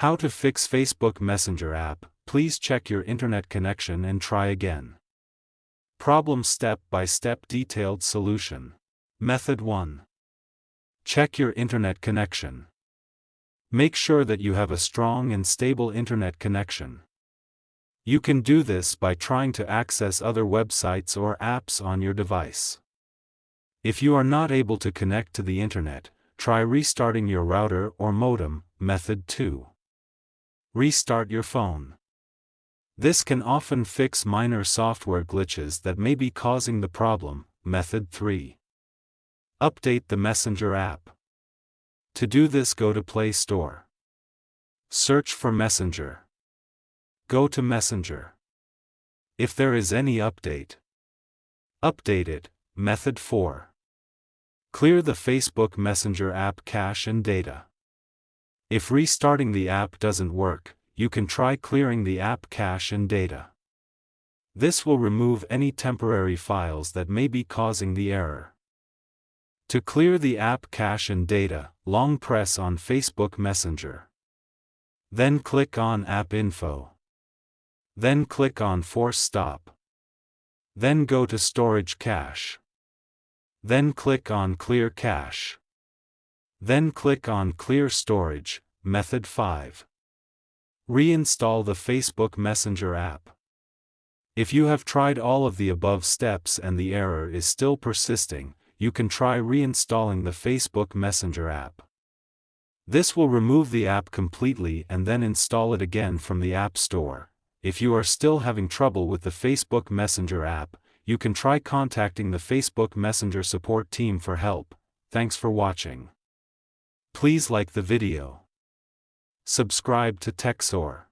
How to fix Facebook Messenger app. Please check your internet connection and try again. Problem step-by-step detailed solution. Method 1. Check your internet connection. Make sure that you have a strong and stable internet connection. You can do this by trying to access other websites or apps on your device. If you are not able to connect to the internet, try restarting your router or modem. Method 2. Restart your phone. This can often fix minor software glitches that may be causing the problem. Method 3. Update the Messenger app. To do this, go to Play Store. Search for Messenger. Go to Messenger. If there is any update, update it. Method 4. Clear the Facebook Messenger app cache and data. If restarting the app doesn't work, you can try clearing the app cache and data. This will remove any temporary files that may be causing the error. To clear the app cache and data, long press on Facebook Messenger. Then click on App Info. Then click on Force Stop. Then go to Storage Cache. Then click on Clear Cache. Then click on Clear Storage. Method 5. Reinstall the Facebook Messenger app. If you have tried all of the above steps and the error is still persisting, you can try reinstalling the Facebook Messenger app. This will remove the app completely and then install it again from the App Store. If you are still having trouble with the Facebook Messenger app, you can try contacting the Facebook Messenger support team for help. Thanks for watching. Please like the video. Subscribe to TechSoar.